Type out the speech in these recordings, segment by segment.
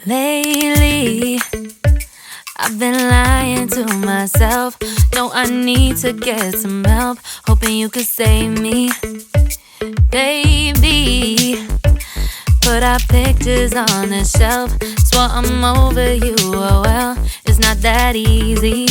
Lately, I've been lying to myself. No, I need to get some help. Hoping you could save me, baby. Put our pictures on the shelf. Swore I'm over you, oh well, it's not that easy.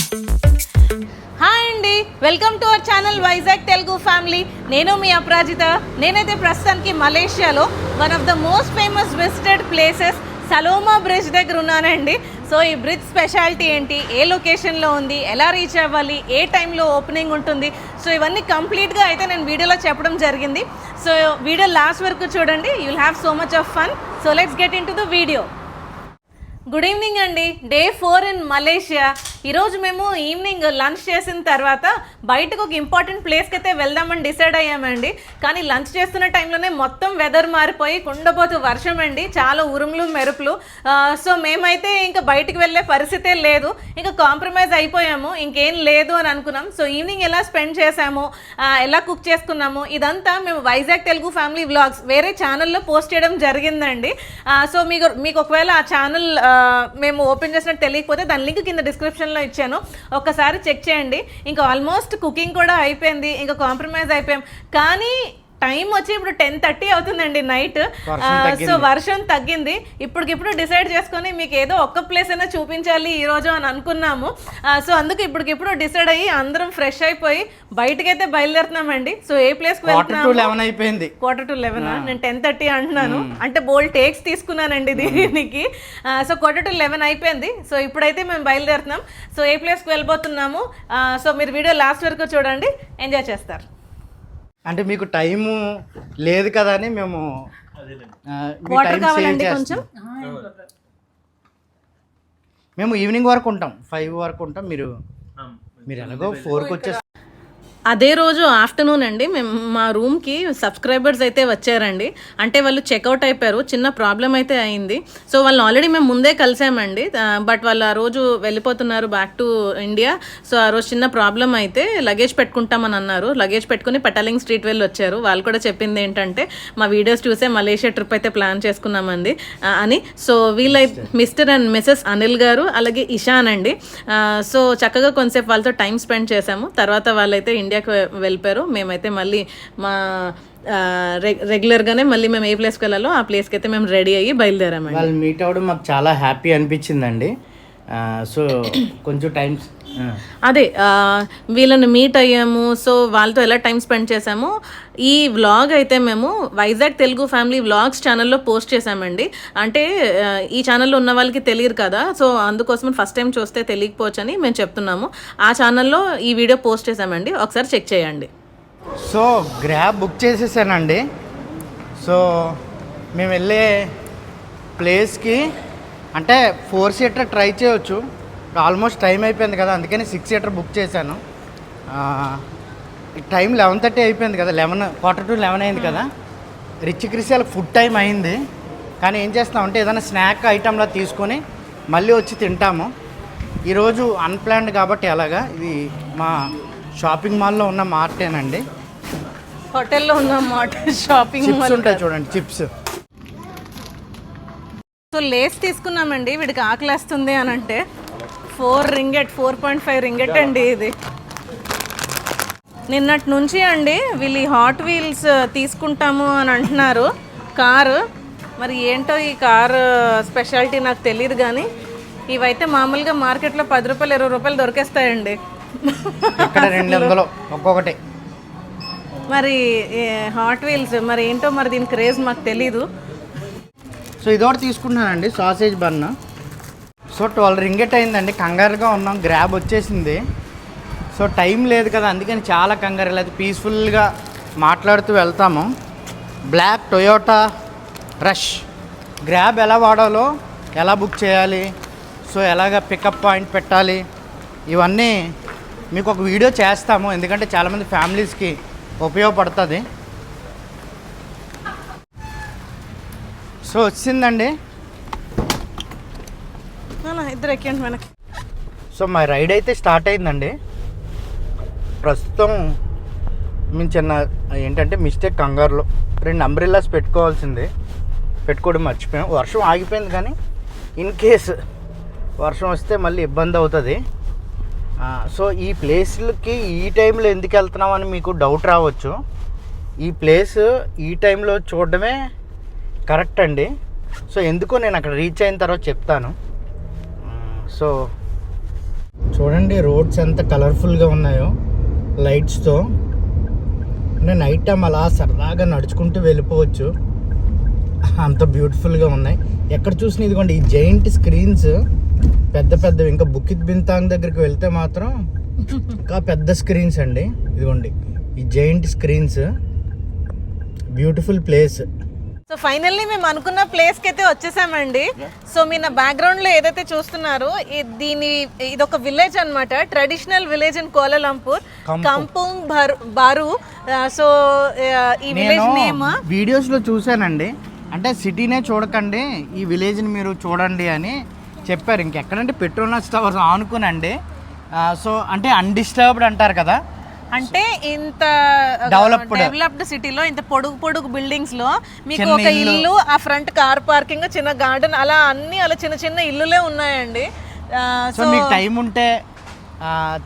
Hi అండి, welcome to our channel Vizag Telugu family. నేను మీ అపరాజిత. నేనైతే ప్రస్తుతానికి మలేషియాలో one of the most famous visited places Saloma bridge దగ్గర ఉన్నానండి. So ఈ bridge speciality ఏంటి, ఏ లొకేషన్లో ఉంది, ఎలా రీచ్ అవ్వాలి, ఏ టైంలో ఓపెనింగ్ ఉంటుంది, సో ఇవన్నీ కంప్లీట్గా అయితే నేను వీడియోలో చెప్పడం జరిగింది. సో వీడియో లాస్ట్ వరకు చూడండి, you will have so much of fun. So let's get in to the video. Good evening అండి, డే 4 ఇన్ మలేషియా. ఈరోజు మేము ఈవినింగ్ లంచ్ చేసిన తర్వాత బయటకు ఒక ఇంపార్టెంట్ ప్లేస్కి అయితే వెళ్దామని డిసైడ్ అయ్యామండి. కానీ లంచ్ చేస్తున్న టైంలోనే మొత్తం వెదర్ మారిపోయి కుండపోతూ వర్షం అండి, చాలా ఉరుములు మెరుపులు. సో మేమైతే ఇంకా బయటకు వెళ్ళే పరిస్థితే లేదు, ఇంకా కాంప్రమైజ్ అయిపోయాము, ఇంకేం లేదు అని అనుకున్నాం. సో ఈవినింగ్ ఎలా స్పెండ్ చేసాము, ఎలా కుక్ చేసుకున్నాము, ఇదంతా మేము వైజాగ్ తెలుగు ఫ్యామిలీ వ్లాగ్స్ వేరే ఛానల్లో పోస్ట్ చేయడం జరిగిందండి. సో మీకు ఒకవేళ ఆ ఛానల్ మేము ఓపెన్ చేసినట్టు తెలియకపోతే దాని లింక్ కింద డిస్క్రిప్షన్లో ఇచ్చాను, ఒక్కసారి చెక్ చేయండి. ఇంకా ఆల్మోస్ట్ కుకింగ్ కూడా అయిపోయింది, ఇంకా కాంప్రమైజ్ అయిపోయాం. కానీ టైం వచ్చి ఇప్పుడు 10:30 అవుతుందండి నైట్. సో వర్షం తగ్గింది. ఇప్పటికిప్పుడు డిసైడ్ చేసుకొని మీకు ఏదో ఒక్క ప్లేస్ అయినా చూపించాలి ఈరోజు అని అనుకున్నాము. సో అందుకు ఇప్పటికిప్పుడు డిసైడ్ అయ్యి అందరం ఫ్రెష్ అయిపోయి బయటకైతే బయలుదేరుతున్నామండి. సో ఏ ప్లేస్కి వెళ్తున్నాము? 11:15. నేను 10:30 అంటున్నాను, అంటే బోల్డ్ టేక్స్ తీసుకున్నానండి దీనికి. సో 11:15 అయిపోయింది. సో ఇప్పుడైతే మేము బయలుదేరుతున్నాం. సో ఏ ప్లేస్కి వెళ్ళిపోతున్నాము, సో మీరు వీడియో లాస్ట్ వరకు చూడండి, ఎంజాయ్ చేస్తారు. అంటే మీకు టైము లేదు కదా అని మేము వాటర్ కావాలండి కొంచెం. మేము ఈవినింగ్ వరకు ఉంటాం, 5 వరకు ఉంటాం. మీరు ఎలాగో 4కి వచ్చేస్తాం. అదే రోజు ఆఫ్టర్నూన్ అండి మేము మా రూమ్కి సబ్స్క్రైబర్స్ అయితే వచ్చారండి. అంటే వాళ్ళు చెక్అవుట్ అయిపోయారు, చిన్న ప్రాబ్లం అయితే అయింది. సో వాళ్ళని ఆల్రెడీ మేము ముందే కలిసామండి, బట్ వాళ్ళు ఆ రోజు వెళ్ళిపోతున్నారు బ్యాక్ టు ఇండియా. సో ఆ రోజు చిన్న ప్రాబ్లం అయితే లగేజ్ పెట్టుకుంటామని అన్నారు. లగేజ్ పెట్టుకుని పటాలింగ్ స్ట్రీట్ వెళ్ళి వచ్చారు. వాళ్ళు కూడా చెప్పింది ఏంటంటే మా వీడియోస్ చూసే మలేషియా ట్రిప్ అయితే ప్లాన్ చేసుకున్నామండి అని. సో వీళ్ళైతే మిస్టర్ అండ్ మిసెస్ అనిల్ గారు, అలాగే ఇషాన్ అండి. సో చక్కగా కొంతసేపు వాళ్ళతో టైం స్పెండ్ చేశాము. తర్వాత వాళ్ళైతే ఇండియాకి వెళ్ళిపోయారు. మేమైతే మళ్ళీ మా రెగ్యులర్గానే మళ్ళీ మేము ఏ ప్లేస్కి వెళ్ళాలో ఆ ప్లేస్కి అయితే మేము రెడీ అయ్యి బయలుదేరామండి. వాళ్ళు మీట్ అవ్వడం మాకు చాలా హ్యాపీ అనిపించిందండి. సో కొంచెం టైం అదే వీళ్ళని మీట్ అయ్యాము. సో వాళ్ళతో ఎలా టైం స్పెండ్ చేసాము ఈ వ్లాగ్ అయితే మేము వైజాగ్ తెలుగు ఫ్యామిలీ వ్లాగ్స్ ఛానల్లో పోస్ట్ చేసామండి. అంటే ఈ ఛానల్లో ఉన్న వాళ్ళకి తెలియదు కదా, సో అందుకోసం ఫస్ట్ టైం చూస్తే తెలియకపోవచ్చు అని మేము చెప్తున్నాము. ఆ ఛానల్లో ఈ వీడియో పోస్ట్ చేసామండి, ఒకసారి చెక్ చేయండి. సో గ్రాబ్ బుక్ చేసేసానండి. సో మేము వెళ్ళే ప్లేస్కి అంటే 4 సీటర్ ట్రై చేయవచ్చు. ఆల్మోస్ట్ టైం అయిపోయింది కదా, అందుకని 6 సీటర్ బుక్ చేశాను. టైం 11:30 అయిపోయింది కదా, 11:45 అయింది కదా. రిచ్ క్రిసియాలకు ఫుడ్ టైం అయింది. కానీ ఏం చేస్తామంటే ఏదైనా స్నాక్ ఐటెంలా తీసుకొని మళ్ళీ వచ్చి తింటాము. ఈరోజు అన్ప్లాన్డ్ కాబట్టి అలాగా. ఇది మా షాపింగ్ మాల్లో ఉన్న మార్టేనండి, హోటల్లో ఉన్న మార్ట్ షాపింగ్ చిప్స్ ఉంటాయి చూడండి, చిప్స్. సో లేస్ తీసుకున్నామండి, వీడికి ఆకలేస్తుంది అని అంటే 4.5 రింగెట్ అండి ఇది. నిన్నటి నుంచి అండి వీళ్ళు ఈ హాట్ వీల్స్ తీసుకుంటాము అని అంటున్నారు కారు. మరి ఏంటో ఈ కారు స్పెషాలిటీ నాకు తెలియదు, కానీ ఇవైతే మామూలుగా మార్కెట్లో 10 రూపాయలు 20 రూపాయలు దొరికేస్తాయండి, ఇక్కడ 200 ఒక్కొక్కటి. మరి హాట్ వీల్స్ మరి ఏంటో, మరి దీని క్రేజ్ మాకు తెలీదు. సో ఇదొకటి తీసుకుంటున్నానండి, సాసేజ్ బన్. సో 12 రింగెట్ అయిందండి. కంగారుగా ఉన్నాం, గ్రాబ్ వచ్చేసింది. సో టైం లేదు కదా, అందుకని చాలా కంగారు, లేదు పీస్ఫుల్గా మాట్లాడుతూ వెళ్తాము. Black Toyota rush. గ్రాబ్ ఎలా వాడాలో, ఎలా బుక్ చేయాలి, సో ఎలాగ పికప్ పాయింట్ పెట్టాలి, ఇవన్నీ మీకు ఒక వీడియో చేస్తాము, ఎందుకంటే చాలామంది ఫ్యామిలీస్కి ఉపయోగపడుతుంది. సో వచ్చిందండి, ఇద్దరు ఎక్కండి మనకి. సో మా రైడ్ అయితే స్టార్ట్ అయిందండి. ప్రస్తుతం మేము చిన్న ఏంటంటే మిస్టేక్, కంగారులో 2 అంబ్రెల్లాస్ పెట్టుకోవాల్సింది, పెట్టుకోవడం మర్చిపోయాం. వర్షం ఆగిపోయింది కానీ ఇన్ కేస్ వర్షం వస్తే మళ్ళీ ఇబ్బంది అవుతుంది. సో ఈ ప్లేస్లకి ఈ టైంలో ఎందుకు వెళ్తున్నామని మీకు డౌట్ రావచ్చు. ఈ ప్లేస్ ఈ టైంలో చూడడమే కరెక్ట్ అండి. సో ఎందుకో నేను అక్కడ రీచ్ అయిన తర్వాత చెప్తాను. సో చూడండి రోడ్స్ ఎంత కలర్ఫుల్గా ఉన్నాయో లైట్స్తో. అంటే నైట్ టైం అలా సరదాగా నడుచుకుంటూ వెళ్ళిపోవచ్చు, అంత బ్యూటిఫుల్గా ఉన్నాయి. ఎక్కడ చూసినా ఇదిగోండి ఈ జైంట్ స్క్రీన్స్ పెద్ద పెద్దవి. ఇంకా బుకిత్ బింతాంగ్ దగ్గరికి వెళ్తే మాత్రం ఇంకా పెద్ద స్క్రీన్స్ అండి. ఇదిగోండి ఈ giant screens, beautiful place. So finally మేము అనుకున్న ప్లేస్కి అయితే వచ్చేసామండి. సో మీరు నా బ్యాక్గ్రౌండ్లో ఏదైతే చూస్తున్నారో ఇది ఒక విలేజ్ అన్నమాట, traditional village in Kuala Lumpur, Kampung Baru. So ఈ విలేజ్ నేమ్ వీడియోస్లో చూసానండి. అంటే సిటీనే చూడకండి, ఈ విలేజ్ని మీరు చూడండి అని చెప్పారు. ఇంకెక్కడంటే పెట్రోనాస్ టవర్స్ ఆనుకునండి. సో అంటే అన్డిస్టర్బ్డ్ అంటారు కదా, అంటే ఇంత డెవలప్డ్ సిటీలో ఇంత పొడుగు బిల్డింగ్స్ లో మీకు ఒక ఇల్లు, ఆ ఫ్రంట్ కార్ పార్కింగ్, చిన్న గార్డెన్, అలా అన్ని అలా చిన్న చిన్న ఇల్లులే ఉన్నాయండి. సో మీకు టైం ఉంటే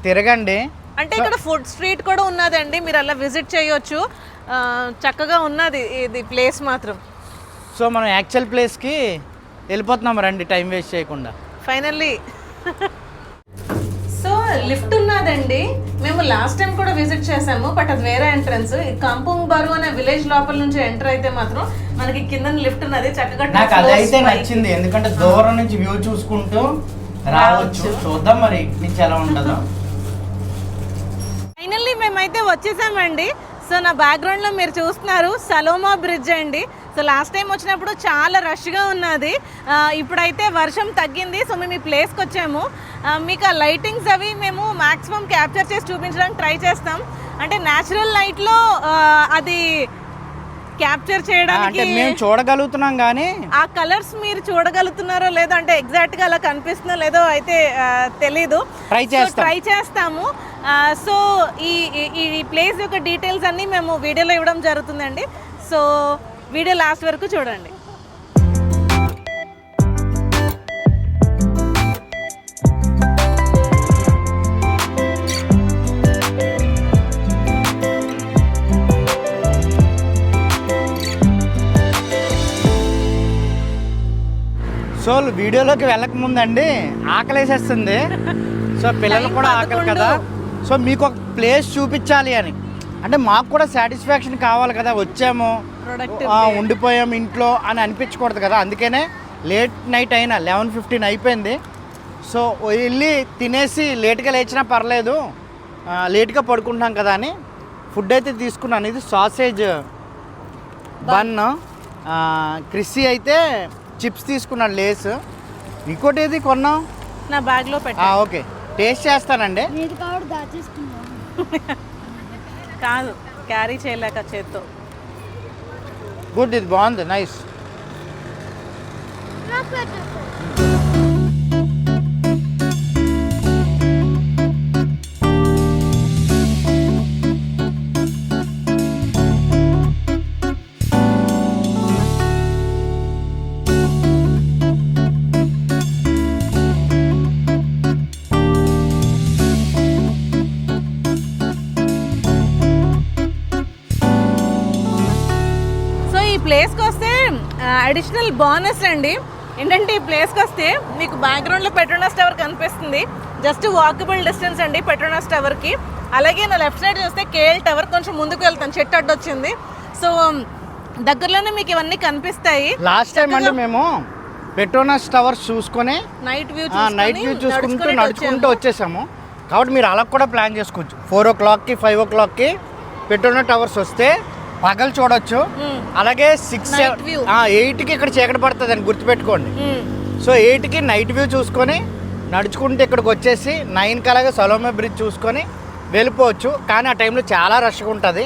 తిరగండి. అంటే ఇక్కడ ఫుడ్ స్ట్రీట్ కూడా ఉన్నదండి, మీరు అలా విజిట్ చేయొచ్చు. చక్కగా ఉన్నది ఇది ప్లేస్ మాత్రం. సో మనం యాక్చువల్ ప్లేస్కి వెళ్ళిపోతున్నాం రండి, టైం వేస్ట్ చేయకుండా. ఫైనల్లీ సో లిఫ్ట్ ఉన్నదండి. మేము లాస్ట్ టైం కూడా విజిట్ చేసాము, బట్ అది వేరే ఎంట్రన్స్. కంపుంగ్ బారు అనే విలేజ్ లోపల నుంచి ఎంటర్ అయితే మాత్రం మనకి కింద లిఫ్ట్ ఉన్నది. చక్కగా నాకు అదైతే నచ్చింది, ఎందుకంటే దూరం నుంచి వ్యూ చూసుకుంటూ రావచ్చు. చూద్దాం మరి నుంచి ఎలా ఉంటుందో. ఫైనల్లీ మేమైతే వచ్చేసామండి. సో నా బ్యాక్గ్రౌండ్లో మీరు చూస్తున్నారు సలోమా బ్రిడ్జ్ అండి. సో లాస్ట్ టైం వచ్చినప్పుడు చాలా రష్గా ఉన్నది, ఇప్పుడైతే వర్షం తగ్గింది. సో మేము ఈ ప్లేస్కి వచ్చాము. మీకు ఆ లైటింగ్స్ అవి మేము మ్యాక్సిమం క్యాప్చర్ చేసి చూపించడానికి ట్రై చేస్తాం. అంటే న్యాచురల్ లైట్లో అది క్యాప్చర్ చేయడానికి మేము చూడగలుగుతున్నాం, కానీ ఆ కలర్స్ మీరు చూడగలుగుతున్నారో లేదో, అంటే ఎగ్జాక్ట్గా అలా కనిపిస్తుందో లేదో అయితే తెలీదు. ట్రై చేస్తాము. సో ఈ ప్లేస్ యొక్క డీటెయిల్స్ అన్నీ మేము వీడియోలో ఇవ్వడం జరుగుతుందండి. సో వీడియో లాస్ట్ వరకు చూడండి. సో వీడియోలోకి వెళ్ళక ముందండి ఆకలేసేస్తుంది. సో పిల్లలు కూడా ఆకలి కదా. సో మీకు ఒక ప్లేస్ చూపించాలి అని, అంటే మాకు కూడా సాటిస్ఫాక్షన్ కావాలి కదా, వచ్చాము ఉండిపోయాము ఇంట్లో అని అనిపించకూడదు కదా. అందుకనే లేట్ నైట్ అయినా 11:15 అయిపోయింది. సో వెళ్ళి తినేసి లేట్గా లేచినా పర్లేదు, లేట్గా పడుకుంటాం కదా అని ఫుడ్ అయితే తీసుకున్నాను. ఇది సాసేజ్ బన్, క్రిస్సీ అయితే చిప్స్ తీసుకున్నాను, లేస్. ఇంకోటి ఏది కొన్నాం నా బ్యాగ్లో పెట్టా. ఓకే, టేస్ట్ చేస్తానండి. కాదు, క్యారీ చేయలేక చేత్తో. గుడ్, ఇది బాగుంది, నైస్. ప్లేస్కి వస్తే అడిషనల్ బోనస్ అండి. ఏంటంటే ఈ ప్లేస్కి వస్తే మీకు బ్యాక్గ్రౌండ్లో పెట్రోనాస్ టవర్ కనిపిస్తుంది. జస్ట్ వాకబుల్ డిస్టెన్స్ అండి పెట్రోనాస్ టవర్కి. అలాగే నా లెఫ్ట్ సైడ్ చూస్తే కేఎల్ టవర్, కొంచెం ముందుకు వెళ్తాను, చెట్టు అడ్డు వచ్చింది. సో దగ్గరలోనే మీకు ఇవన్నీ కనిపిస్తాయి. లాస్ట్ టైం అంటే మేము పెట్రోనాస్ టవర్స్ చూసుకొని నైట్ వ్యూ చూసుకుంటూ నడుచుకుంటూ వచ్చేసాము. కాబట్టి మీరు అలా కూడా ప్లాన్ చేసుకోవచ్చు. 4 o'clockకి 5 o'clockకి పెట్రోనాస్ టవర్స్ వస్తే పగలు చూడొచ్చు. అలాగే 6, 8కి ఇక్కడ చీకటి పడుతుంది అని గుర్తుపెట్టుకోండి. సో 8కి నైట్ వ్యూ చూసుకొని నడుచుకుంటే ఇక్కడికి వచ్చేసి 9కి అలాగే సలోమా బ్రిడ్జ్ చూసుకొని వెళ్ళిపోవచ్చు. కానీ ఆ టైంలో చాలా రష్గా ఉంటుంది.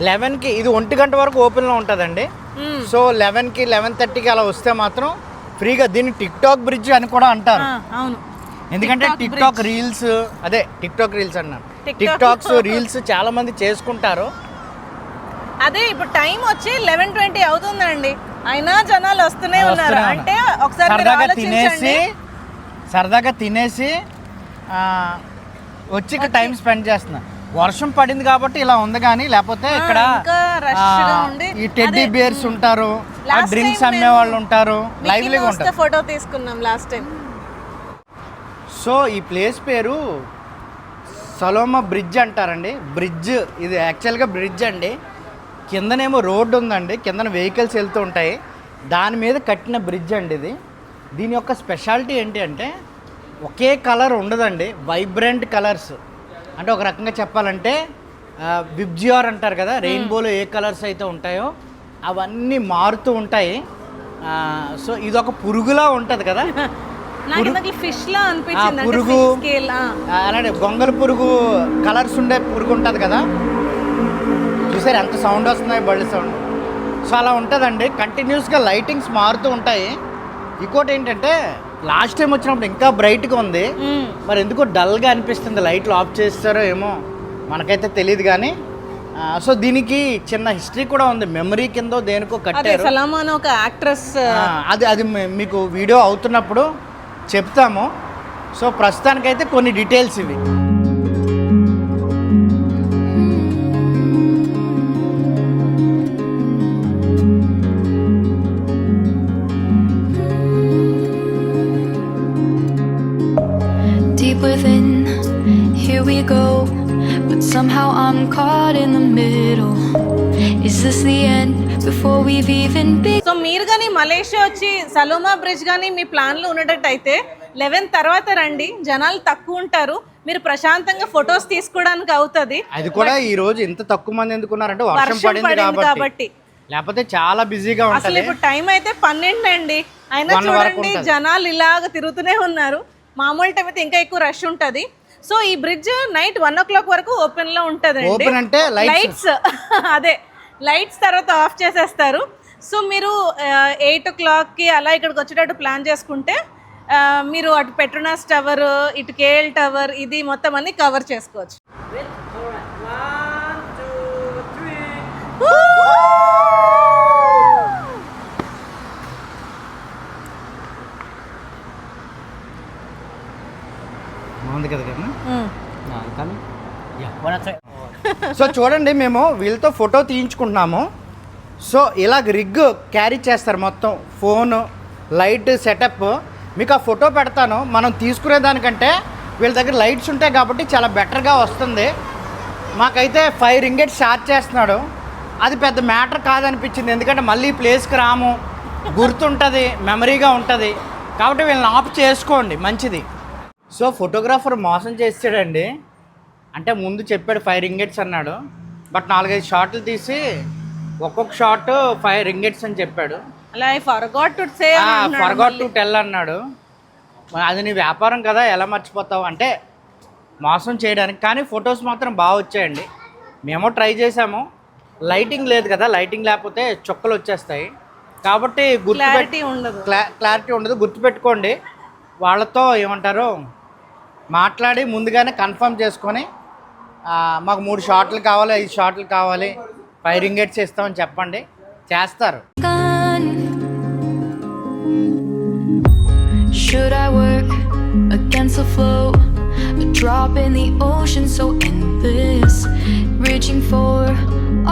11కి ఇది 1 గంట వరకు ఓపెన్లో ఉంటుందండి. సో 11కి 11:30కి అలా వస్తే మాత్రం ఫ్రీగా. దీన్ని టిక్ టాక్ బ్రిడ్జ్ అని కూడా అంటారు. అవును, ఎందుకంటే టిక్ టాక్ రీల్స్, అదే టిక్ టాక్ రీల్స్ అన్నారు, టిక్ టాక్స్ రీల్స్ చాలా మంది చేసుకుంటారు. అదే ఇప్పుడు టైం వచ్చి 11:20 అవుతుందండి, అయినా జనాలు వస్తూనే ఉన్నారు. అంటే ఒకసారి మీరు ఆలోచించండి. సరదాగా తినేసి వచ్చి ఇక్కడ టైం స్పెండ్ చేస్తున్నా. వర్షం పడింది కాబట్టి ఇలా ఉంది, కానీ లేకపోతే ఇక్కడ ఈ టెడ్డీ బియర్స్ ఉంటారు, డ్రింక్స్ అమ్మే వాళ్ళు ఉంటారు, లైవ్లీగా ఉంటారు. ఫోటో తీసుకున్నాం లాస్ట్ టైం. సో ఈ ప్లేస్ పేరు సలోమా బ్రిడ్జ్ అంటారండి. బ్రిడ్జ్ ఇది యాక్చువల్గా బ్రిడ్జ్ అండి. కిందనేమో రోడ్డు ఉందండి, కిందన వెహికల్స్ వెళ్తూ ఉంటాయి, దాని మీద కట్టిన బ్రిడ్జ్ అండి ఇది. దీని యొక్క స్పెషాలిటీ ఏంటి అంటే ఒకే కలర్ ఉండదండి, వైబ్రెంట్ కలర్స్. అంటే ఒక రకంగా చెప్పాలంటే విబ్జిఆర్ అంటారు కదా, రెయిన్బోలో ఏ కలర్స్ అయితే ఉంటాయో అవన్నీ మారుతూ ఉంటాయి. సో ఇది ఒక పురుగులా ఉంటుంది కదా, పురుగు అలాంటి గొంగల పురుగు కలర్స్ ఉండే పురుగు ఉంటుంది కదా, చూసారు ఎంత సౌండ్ వస్తున్నాయి, బళ్ళు సౌండ్. సో అలా ఉంటుందండి, కంటిన్యూస్గా లైటింగ్స్ మారుతూ ఉంటాయి. ఇంకోటి ఏంటంటే లాస్ట్ టైం వచ్చినప్పుడు ఇంకా బ్రైట్గా ఉంది, మరి ఎందుకో డల్గా అనిపిస్తుంది. లైట్లు ఆఫ్ చేస్తారో ఏమో మనకైతే తెలియదు కానీ. సో దీనికి చిన్న హిస్టరీ కూడా ఉంది, మెమరీ కింద దేనికో కట్టారు. సలామా అనే ఒక యాక్ట్రెస్, అది మీకు వీడియో అవుతున్నప్పుడు చెప్తాము. సో ప్రస్తుతానికైతే కొన్ని డీటెయిల్స్ ఇవి. Deep within, here we go, but somehow I'm caught in the middle. Is this the end before we've even begun? So మీరు కానీ మలేషియా వచ్చి సలోమా బ్రిడ్జ్ కానీ మీ ప్లాన్లో ఉన్నట్టయితే 11 తర్వాత రండి, జనాలు తక్కువ ఉంటారు, మీరు ప్రశాంతంగా ఫొటోస్ తీసుకోవడానికి అవుతుంది. అది కూడా ఈ రోజు ఇంత తక్కువ మంది ఎందుకున్నారంటే వర్షం పడింది కాబట్టి, లేకపోతే చాలా బిజీగా ఉంటుంది. అసలు ఇప్పుడు టైం అయితే 12 అండి, అయినా చూడండి జనాలు ఇలాగ తిరుగుతూనే ఉన్నారు. మామూలు టైం అయితే ఇంకా ఎక్కువ రష్ ఉంటుంది. సో ఈ బ్రిడ్జ్ నైట్ 1 o'clock వరకు ఓపెన్ లో ఉంటుంది. ఓపెన్ అంటే లైట్స్ అదే లైట్స్ తర్వాత ఆఫ్ చేసేస్తారు. సో మీరు 8 o'clockకి అలా ఇక్కడికి వచ్చేటట్టు ప్లాన్ చేసుకుంటే మీరు అటు పెట్రోనాస్ టవర్, ఇటు కేఎల్ టవర్, ఇది మొత్తం అన్ని కవర్ చేసుకోవచ్చు. సో చూడండి, మేము వీళ్ళతో ఫోటో తీయించుకుంటున్నాము. సో ఇలా రిగ్ క్యారీ చేస్తారు, మొత్తం ఫోను, లైట్ సెటప్. మీకు ఆ ఫోటో పెడతాను. మనం తీసుకునే దానికంటే వీళ్ళ దగ్గర లైట్స్ ఉంటాయి కాబట్టి చాలా బెటర్గా వస్తుంది. మాకైతే 5 ringgit ఛార్జ్ చేస్తున్నాడు. అది పెద్ద మ్యాటర్ కాదనిపించింది, ఎందుకంటే మళ్ళీ ప్లేస్కి రాము, గుర్తుంటుంది, మెమరీగా ఉంటుంది. కాబట్టి వీళ్ళని ఆఫ్ చేసుకోండి, మంచిది. సో ఫోటోగ్రాఫర్ మోసం చేసాడండి. అంటే ముందు చెప్పాడు 5 ringgit అన్నాడు, బట్ 4-5 షాట్లు తీసి ఒక్కొక్క షాట్ 5 ringgit అని చెప్పాడు. అలా ఫర్గాట్ టు టెల్ అన్నాడు. అది నీ వ్యాపారం కదా, ఎలా మర్చిపోతావు అంటే మోసం చేయడానికి. కానీ ఫొటోస్ మాత్రం బాగా వచ్చాయండి. మేము ట్రై చేసాము, లైటింగ్ లేదు కదా, లైటింగ్ లేకపోతే చుక్కలు వచ్చేస్తాయి కాబట్టి క్లారిటీ ఉండదు. గుర్తుపెట్టుకోండి, వాళ్ళతో ఏమంటారు మాట్లాడి ముందుగానే కన్ఫర్మ్ చేసుకొని మాకు 3 షాట్లు కావాలి, 5 షాట్లు కావాలి, 5 ringgit ఇస్తామని చెప్పండి, చేస్తారు. Should I work against the flow? A drop in the ocean so endless, reaching for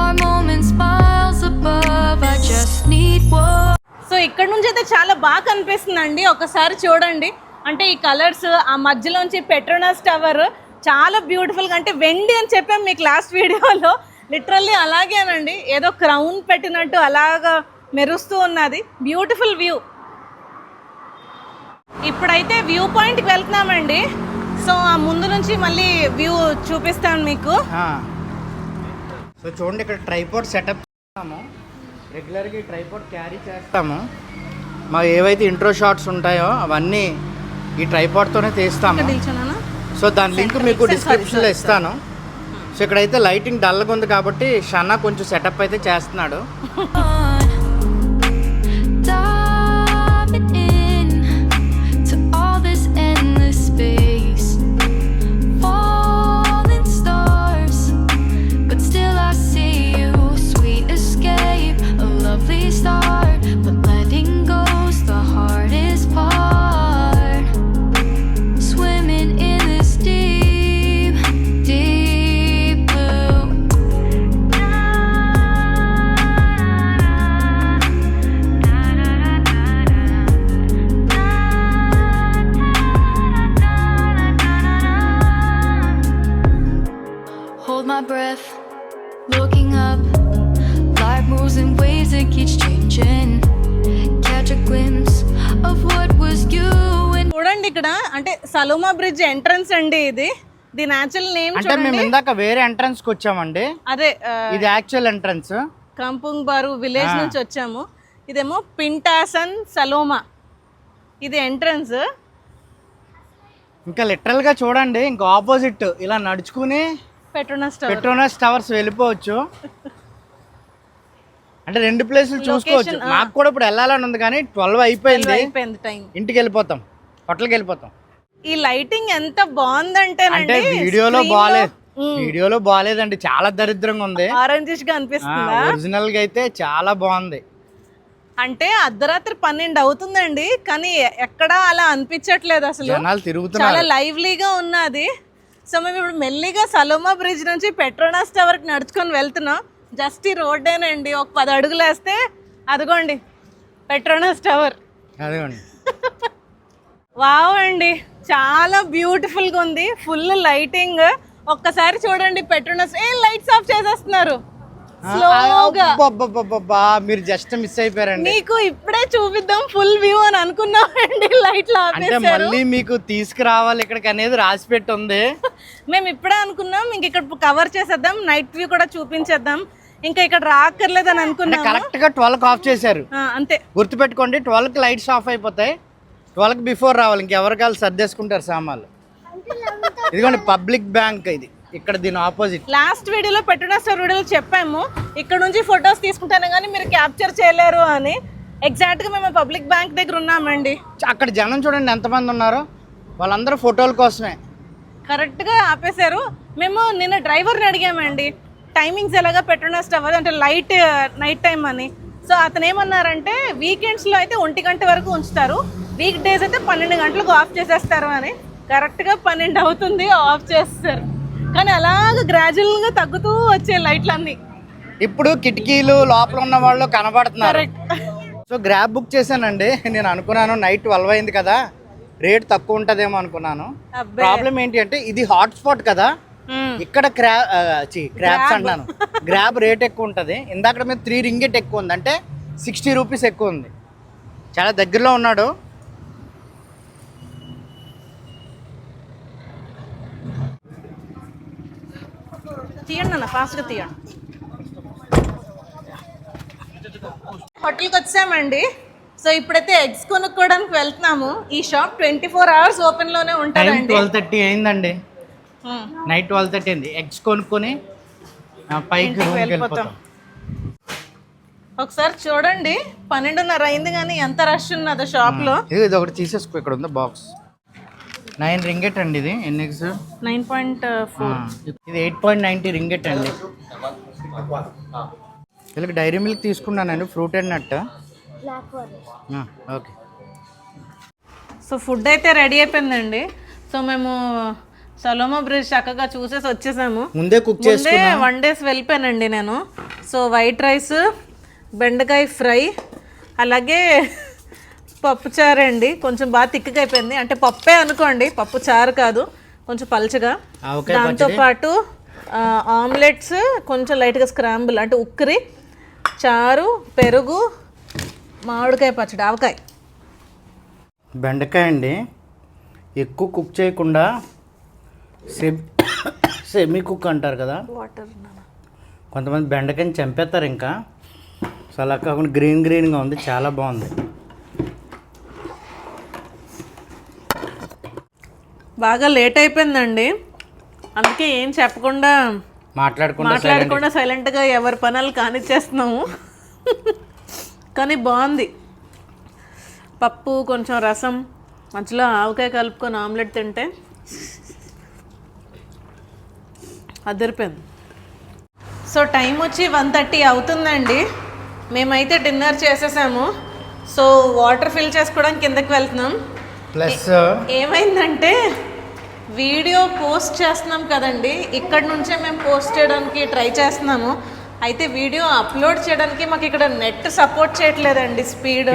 our moments miles above. I just need one. So ఇక్కడ నుంచి అయితే చాలా బాగా కనిపిస్తుందండి, ఒకసారి చూడండి. అంటే ఈ కలర్స్, ఆ మధ్యలోంచి పెట్రోనాస్ టవర్ చాలా బ్యూటిఫుల్గా, అంటే వెండి అని చెప్పాం మీకు లాస్ట్ వీడియోలో, లిటరల్లీ అలాగేనండి, ఏదో క్రౌన్ పెట్టినట్టు అలాగా మెరుస్తూ ఉన్నది. Beautiful view. ఇప్పుడైతే వ్యూ పాయింట్కి వెళ్తున్నామండి. సో ఆ ముందు నుంచి మళ్ళీ వ్యూ చూపిస్తాను మీకు. సో చూడండి, ఇక్కడ ట్రైపోర్డ్ సెటప్ చేస్తాము, రెగ్యులర్గా ఈ ట్రైపోర్డ్ క్యారీ చేస్తాము. మాకు ఏవైతే ఇంట్రో షాట్స్ ఉంటాయో అవన్నీ ఈ ట్రైపోర్డ్తోనే తీస్తాము. సో దాని లింక్ మీకు డిస్క్రిప్షన్లో ఇస్తాను. సో ఇక్కడైతే లైటింగ్ డల్గా ఉంది కాబట్టి షన్నా కొంచెం సెటప్ అయితే చేస్తున్నాడు. Falling stars, but still I see you, sweet చూడండి ఇక్కడ అంటే సలోమా బ్రిడ్జ్ ఎంట్రన్స్ అండి ఇది. ది న్యాచురల్ నేమ్ అంటే మేము ఇందాక వేరే ఎంట్రన్స్ కి వచ్చామండి, అదే ఇది యాక్చువల్ ఎంట్రన్స్. కంపుంగ్ బారు విలేజ్ నుంచి వచ్చాము. ఇదేమో పింటాసన్ సలోమా, ఇది ఎంట్రన్స్. ఇంకా లిటరల్ గా చూడండి, ఇంకా ఆపోజిట్ ఇలా నడుచుకుని పెట్రోనస్ టవర్స్ వెళ్ళిపోవచ్చు. అంటే 2 ప్లేసులు చూసుకోవచ్చు. మాకు కూడా ఇప్పుడు వెళ్ళాలని ఉంది కానీ 12 అయిపోయింది టైం. ఇంటికి వెళ్ళిపోతాం, హోటల్కి వెళ్ళిపోతాం. ఈ లైటింగ్ ఎంత బాగుందంటే అంటే వీడియోలో బాగాలేదండి, చాలా దరిద్రంగా ఉంది. ఆరెంజిష్ గా అనిపిస్తుందా? ఒరిజినల్ గా అయితే చాలా బాగుంది. అంటే అర్ధరాత్రి 12 అవుతుందండి కానీ ఎక్కడా అలా అనిపించట్లేదు అసలు. జనాలు తిరుగుతున్నారు, చాలా లైవ్లీగా ఉన్నది. సో మేము ఇప్పుడు మెల్లిగా సలోమా బ్రిడ్జ్ నుంచి పెట్రోనాస్ టవర్ కి నడుచుకొని వెళ్తున్నాం. జస్ట్ ఈ రోడ్డేనండి, ఒక 10 అడుగులు వేస్తే అదిగోండి పెట్రోనాస్ టవర్. అదిగోండి. వావ్ అండి, చాలా బ్యూటిఫుల్ గా ఉంది, ఫుల్ లైటింగ్. ఒక్కసారి చూడండి పెట్రోనాస్. లైట్స్ ఆఫ్ చేసేస్తున్నారు స్లోగా. మీరు జస్ట్ మిస్ అయిపోయారండి. మీకు ఇప్పుడే చూపిద్దాం ఫుల్ వ్యూ అని అనుకున్నామండి, లైట్లు అంటే మళ్ళీ మీకు తీసుకురావాలి ఇక్కడికి అనేది రాసి పెట్టి ఉంది. మేము ఇప్పుడే అనుకున్నాం ఇంక ఇక్కడ కవర్ చేసేద్దాం, నైట్ వ్యూ కూడా చూపించేద్దాం, ఇంకా ఇక్కడ రాక్కర్లేదు అని అనుకున్నాం. కరెక్ట్ గా 12కి ఆఫ్ చేశారు అంతే. గుర్తుపెట్టుకోండి, 12కి లైట్స్ ఆఫ్ అయిపోతాయి, 12కి బిఫోర్ రావాలి. ఇంకెవరి కాళ్ళు సర్దేసుకుంటారు సామాన్లు. ఇదిగోండి పబ్లిక్ బ్యాంక్, ఇది ఇక్కడ దీని ఆపోజిట్. లాస్ట్ వీడియోలో పెట్రోనాస్ టవర్ వీడియోలో చెప్పాము ఇక్కడ నుంచి ఫొటోస్ తీసుకుంటాను కానీ మీరు క్యాప్చర్ చేయలేరు అని. ఎగ్జాక్ట్ గా మేము పబ్లిక్ బ్యాంక్ దగ్గర ఉన్నామండి. అక్కడ జనం చూడండి ఎంతమంది ఉన్నారో, వాళ్ళందరూ ఫోటోల కోసమే. కరెక్ట్ గా ఆపేశారు. మేము నిన్న డ్రైవర్ని అడిగామండి టైమింగ్స్ ఎలాగా పెట్రోనాస్ టవర్ అంటే నైట్ టైం అని. సో అతను ఏమన్నారంటే వీకెండ్స్లో అయితే 1 గంట వరకు ఉంచుతారు, వీక్ డేస్ అయితే 12 గంటలకు ఆఫ్ చేసేస్తారు అని. కరెక్ట్గా 12 అవుతుంది ఆఫ్ చేస్తారు, కానీ అలాగ గ్రాడ్యువల్గా తగ్గుతూ వచ్చే లైట్లన్నీ. ఇప్పుడు కిటికీలు లోపల ఉన్న వాళ్ళు కనబడుతున్నారు. సో గ్రాబ్ బుక్ చేశానండి. నేను అనుకున్నాను నైట్ 12 అయింది కదా రేట్ తక్కువ ఉంటుందేమో అనుకున్నాను. ప్రాబ్లం ఏంటి అంటే ఇది హాట్స్పాట్ కదా, ఇక్కడ క్రాబ్స్ అంటున్నాను, గ్రాబ్ రేట్ ఎక్కువ ఉంటుంది. ఇందాక మీద 3 రింగిట్ ఎక్కువ ఉంది, అంటే 60 రూపీస్ ఎక్కువ ఉంది. చాలా దగ్గరలో ఉన్నాడు. తీయండి అన్న, ఫాస్ట్గా తీయండి. హోటల్కి వచ్చామండి. సో ఇప్పుడైతే ఎగ్స్ కొనుక్కోవడానికి వెళ్తున్నాము. ఈ షాప్ 24 hours ఓపెన్లోనే ఉంటుందండి. 12:30 అయిందండి, నైట్ 12:30 అయింది. ఎగ్స్ కొనుక్కొని పైకి వెళ్ళిపోతాం. ఒకసారి చూడండి 12:30 అయింది కానీ ఎంత రష్ ఉన్నదో షాప్లో. ఇది ఒకటి తీసేసుకో, ఇక్కడ ఉంది బాక్స్. 9 రింగెట్ అండి ఇది. ఎన్ని ఎగ్స్? 9.4. ఇది 8.90 రింగెట్ అండి. వీళ్ళకి డైరీ మిల్క్ తీసుకున్నానండి, fruit and nut. Okay. So food అయితే రెడీ అయిపోయిందండి. సో మేము సలోమా బ్రిడ్జ్ చక్కగా చూసేసి వచ్చేసాము. ముందే కుక్ చేసి 1 days వెళ్ళిపోయానండి నేను. సో వైట్ రైస్, బెండకాయ ఫ్రై, అలాగే పప్పు చారు అండి. కొంచెం బాగా తిక్కగా అయిపోయింది, అంటే పప్పే అనుకోండి, పప్పు చారు కాదు, కొంచెం పలుచగా. దాంతోపాటు ఆమ్లెట్స్, కొంచెం లైట్గా స్క్రాంబుల్ అంటే ఉక్కరి, చారు, పెరుగు, మామిడికాయ పచ్చడి, ఆవకాయ. బెండకాయ అండి ఎక్కువ కుక్ చేయకుండా సెమీ కుక్ అంటారు కదా, వాటర్. కొంతమంది బెండకాయని చంపేస్తారు. ఇంకా సో అలా కాకుండా గ్రీన్గా ఉంది, చాలా బాగుంది. బాగా లేట్ అయిపోయిందండి, అందుకే ఏం చెప్పకుండా మాట్లాడకుండా సైలెంట్గా ఎవరి పనులు కానిచ్చేస్తున్నాము. కానీ బాగుంది. పప్పు, కొంచెం రసం, మధ్యలో ఆవకాయ కలుపుకొని ఆమ్లెట్ తింటే అదిరిపోయింది. సో టైం వచ్చి 1:30 అవుతుందండి. మేమైతే డిన్నర్ చేసేసాము. సో వాటర్ ఫిల్ చేసుకోవడానికి కిందకి వెళ్తున్నాం. ప్లస్ ఏమైందంటే వీడియో పోస్ట్ చేస్తున్నాం కదండి, ఇక్కడ నుంచే మేము పోస్ట్ చేయడానికి ట్రై చేస్తున్నాము. అయితే వీడియో అప్లోడ్ చేయడానికి మాకు ఇక్కడ నెట్ సపోర్ట్ చేయట్లేదండి, స్పీడ్.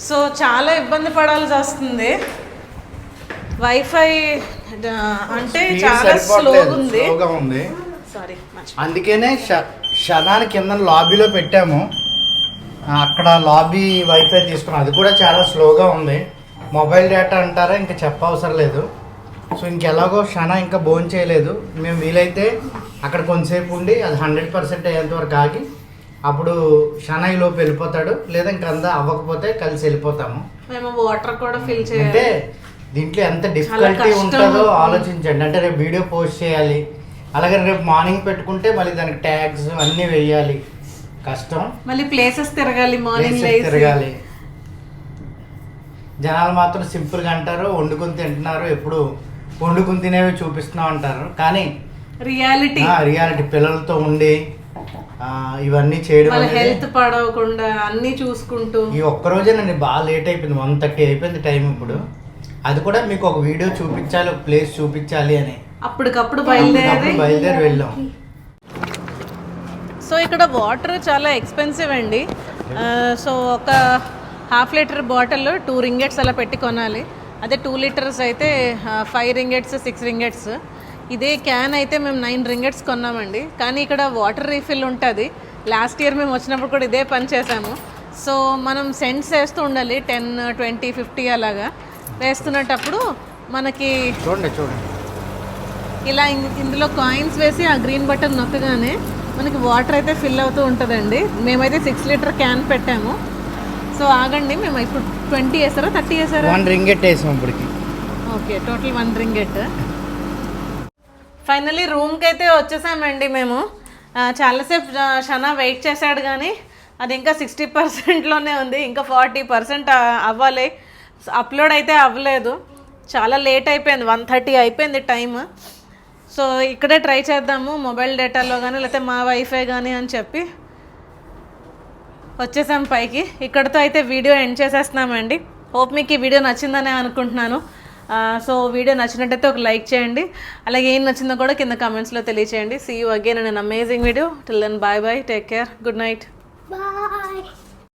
సో చాలా ఇబ్బంది పడాల్సి వస్తుంది. వైఫై అంటే చాలా స్లోగా ఉంది. సారీ, అందుకనే షనాని కింద లాబీలో పెట్టాము. అక్కడ లాబీ వైఫై తీసుకున్నాం, అది కూడా చాలా స్లోగా ఉంది. మొబైల్ డేటా అంటారా ఇంకా చెప్పవసరం లేదు. సో ఇంకెలాగో షనా ఇంకా భోజనం చేయలేదు. మేము వీలైతే అక్కడ కొంతసేపు ఉండి అది 100% అయ్యేంత వరకు ఆగి అప్పుడు షనా ఈలోపు వెళ్ళిపోతాడు, లేదా ఇంకా అంతా అవ్వకపోతే కలిసి వెళ్ళిపోతాము. మేము వాటర్ కూడా ఫిల్ అంటే చేయాలి. దీంట్లో ఎంత డిఫికల్టీ ఉంటుందో ఆలోచించండి. అంటే రేపు వీడియో పోస్ట్ చేయాలి, అలాగే రేపు మార్నింగ్ పెట్టుకుంటే మళ్ళీ దానికి ట్యాగ్స్ అన్నీ వేయాలి, కష్టం. మళ్ళీ ప్లేసెస్ తిరగాలి, మార్నింగ్ తిరగాలి. జనాలు మాత్రం సింపుల్గా అంటారు వండుకొని తింటున్నారు, ఎప్పుడు వండుకొని తినేవి చూపిస్తున్నాం అంటారు. కానీ రియాలిటీ పిల్లలతో ఉండి ఇవన్నీ చేయడం హెల్త్ పడవకుండా అన్నీ చూసుకుంటూ ఈ ఒక్కరోజేనండి బాగా లేట్ అయిపోయింది. 1:30 అయిపోయింది టైం. ఇప్పుడు అది కూడా మీకు ఒక వీడియో చూపించాలి, ఒక ప్లేస్ చూపించాలి అని అప్పటికప్పుడు బయలుదేరి వెళ్ళాం. సో ఇక్కడ వాటర్ చాలా ఎక్స్పెన్సివ్ అండి. సో ఒక ½ లీటర్ బాటిల్ 2 రింగెట్స్ అలా పెట్టి కొనాలి. అదే 2 లీటర్స్ అయితే 5 రింగెట్స్ 6 రింగెట్స్. ఇదే క్యాన్ అయితే మేము 9 రింగెట్స్ కొన్నామండి. కానీ ఇక్కడ వాటర్ రీఫిల్ ఉంటుంది. లాస్ట్ ఇయర్ మేము వచ్చినప్పుడు కూడా ఇదే పని చేసాము. సో మనం సెంట్స్ వేస్తూ ఉండాలి, 10, 20, 50 అలాగా వేస్తున్నప్పుడు మనకి చూడండి ఇలా ఇందులో కాయిన్స్ వేసి ఆ గ్రీన్ బటన్ నొక్కగానే మనకి వాటర్ అయితే ఫిల్ అవుతూ ఉంటుందండి. మేమైతే 6 లీటర్ క్యాన్ పెట్టాము. సో ఆగండి, మేము ఇప్పుడు 20 వేసారా 30 వేసారా? 1 రింగెట్ వేసాం ఇప్పటికి. Okay, total 1 ringgit. ఫైనలీ రూమ్కి అయితే వచ్చేసామండి మేము. చాలాసేపు షనా వెయిట్ చేశాడు కానీ అది ఇంకా 60%లోనే ఉంది. ఇంకా 40% అవ్వాలి. అప్లోడ్ అయితే అవ్వలేదు, చాలా లేట్ అయిపోయింది. 1:30 అయిపోయింది టైం. సో ఇక్కడే ట్రై చేద్దాము మొబైల్ డేటాలో కానీ లేకపోతే మా వైఫై కానీ అని చెప్పి వచ్చేసాం పైకి. ఇక్కడతో అయితే వీడియో ఎండ్ చేసేస్తున్నామండి. హోప్ మీకు ఈ వీడియో నచ్చిందనే అనుకుంటున్నాను. సో వీడియో నచ్చినట్టయితే ఒక లైక్ చేయండి, అలాగే ఏం నచ్చిందో కూడా కింద కామెంట్స్లో తెలియచేయండి. See you again in an amazing video. Till then bye bye, take care, good night.